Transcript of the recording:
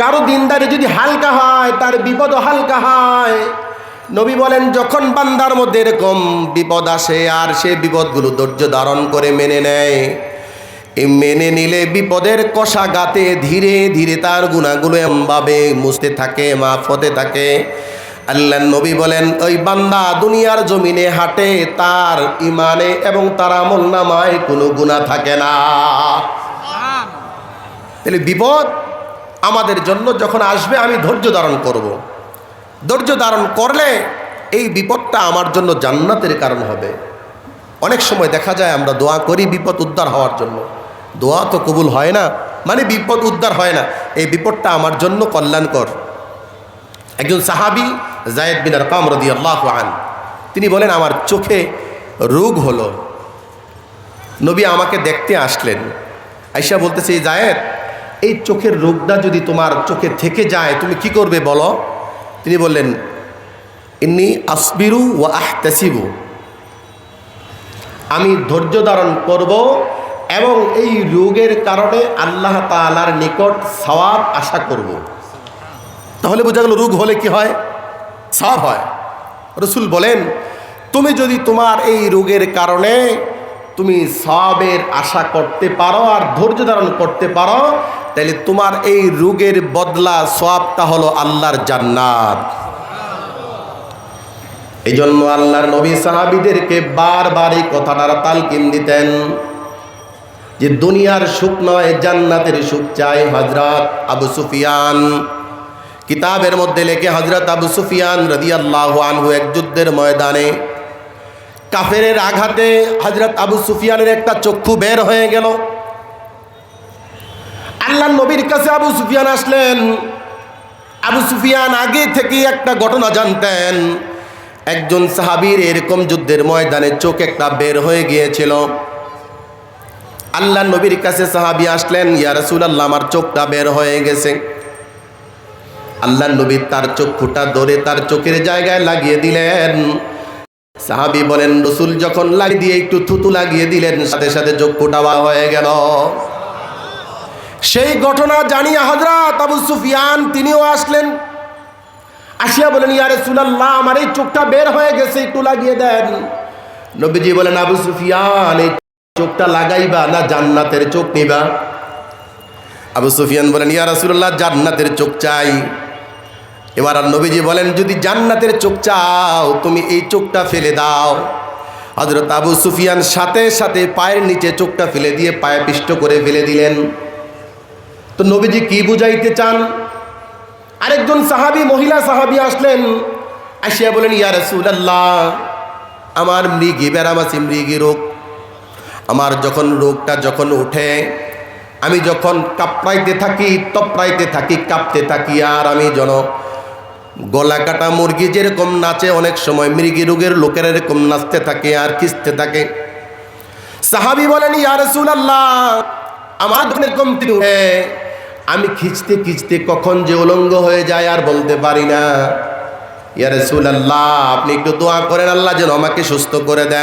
কারো দিনদারি যদি হালকা হয় তার বিপদও হালকা হয়। নবী বলেন যখন বান্দার মধ্যে এরকম বিপদ আসে আর সে বিপদগুলো ধৈর্য ধারণ করে মেনে নেয়, এই মেনে নিলে বিপদের কষাঘাতে ধীরে ধীরে তার গুনাহগুলো এমনভাবে মুছতে থাকে, মাফ হতে থাকে। আল্লাহর নবী বলেন ওই বান্দা দুনিয়ার জমিনে হাঁটে, তার ইমানে এবং তার আমলনামায় কোনো গুনাহ থাকে না। তাহলে বিপদ আমাদের জন্য যখন আসবে আমি ধৈর্য ধারণ করব। ধৈর্য ধারণ করলে এই বিপদটা আমার জন্য জান্নাতের কারণ হবে। অনেক সময় দেখা যায় আমরা দোয়া করি বিপদ উদ্ধার হওয়ার জন্য, দোয়া তো কবুল হয় না, মানে বিপদ উদ্ধার হয় না, এই বিপদটা আমার জন্য কল্যাণকর। একজন সাহাবী যায়েদ বিন আরকাম রাদিয়াল্লাহু আনহু, তিনি বলেন আমার চোখে রোগ হলো। নবী আমাকে দেখতে আসলেন, আয়েশা বলতেছে এই যায়েদ, এই চোখের রোগটা যদি তোমার চোখে থেকে যায় তুমি কি করবে বলো? তিনি বললেন ইন্নী আসবিরু ওয়া আহতাসিবু, আমি ধৈর্য ধারণ করব এবং এই রোগের কারণে আল্লাহ তাআলার নিকট সওয়াব আশা করব। তাহলে বোঝা গেল রোগ হলে কি হয়? সওয়াব হয়। রাসূল বলেন তুমি যদি তোমার এই রোগের কারণে তুমি সওয়াবের আশা করতে পারো আর ধৈর্য ধারণ করতে পারো, তাহলে তোমার এই রোগের বদলা সওয়াবটা হলো আল্লাহর জান্নাত। এই জন্য আল্লাহর নবী সাহাবীদেরকে বারবার এই কথাটার তালকিন দিতেন যে দুনিয়ার সুখ নয় জান্নাতের সুখ চাই। হযরত আবু সুফিয়ান কিতাবের মধ্যে লেখে, হযরত আবু সুফিয়ান রাদিয়াল্লাহু আনহু এক যুদ্ধের ময়দানে কাফেরের আঘাতে হযরত আবু সুফিয়ানের একটা চক্ষু বের হয়ে গেল। আল্লাহর নবীর কাছে আবু সুফিয়ান আসলেন। আবু সুফিয়ান আগে থেকে একটা ঘটনা জানতেন, একজন সাহাবীর এরকম যুদ্ধের ময়দানে চোখ একটা বের হয়ে গিয়েছিল। আল্লাহর নবীর কাছে সাহাবী আসলেন, ইয়া রাসূলুল্লাহ আমার চোখটা বের হয়ে গেছে। আল্লাহর নবী তার চক্ষুটা ধরে তার চোখের জায়গায় লাগিয়ে দিলেন। সাহাবী বলেন রাসূল যখন লাগিয়ে দিয়ে একটু থুতু লাগিয়ে দিলেন, সাথে সাথে চক্ষুটা বার হয়ে গেল। সেই ঘটনা জানিয়ে হযরত আবু সুফিয়ান তিনিও আসলেন। আসিয়া বলেন ইয়া রাসূলুল্লাহ আমার এই চোখটা বের হয়ে গেছে, একটু লাগিয়ে দেন। নবীজি বলেন আবু সুফিয়ান এই চোখটা লাগাইবা না জান্নাতের চোখ নিবা? আবু সুফিয়ান বলেন ইয়া রাসূলুল্লাহ জান্নাতের চোখ চাই। এবার আর নবীজি বলেন যদি জান্নাতের চোখ চাও তুমি এই চোখটা ফেলে দাও। হযরত আবু সুফিয়ান সাথে সাথে পায়ের নিচে চোখটা ফেলে দিয়ে পায়ে পিষ্ট করে ফেলে দিলেন। তো নবীজি কি বুঝাইতে চান? আরেকজন সাহাবী মহিলা সাহাবী আসলেন, আসিয়া বলেন ইয়া রাসূলুল্লাহ আমার মৃগী ব্যারাম আছে, মৃগী রোগ। আমার যখন রোগটা যখন উঠে আমি যখন কাঁপড়াইতে থাকি, তপড়াইতে থাকি, কাঁপতে থাকি, আর আমি যেন গলা কাটা মুরগি যেরকম নাচে অনেক সময় মৃগী রোগের লোকের এরকম নাচতে থাকে আর খিঁচতে থাকে। সাহাবী বলেন ইয়া রাসূলুল্লাহ আমার এরকম উঠে, আমি খিঁচতে খিঁচতে কখন যে উলঙ্গ হয়ে যায় আর বলতে পারি না। ইয়া রাসূলুল্লাহ আপনি একটু দোয়া করেন আল্লাহ যেন আমাকে সুস্থ করে দেয়।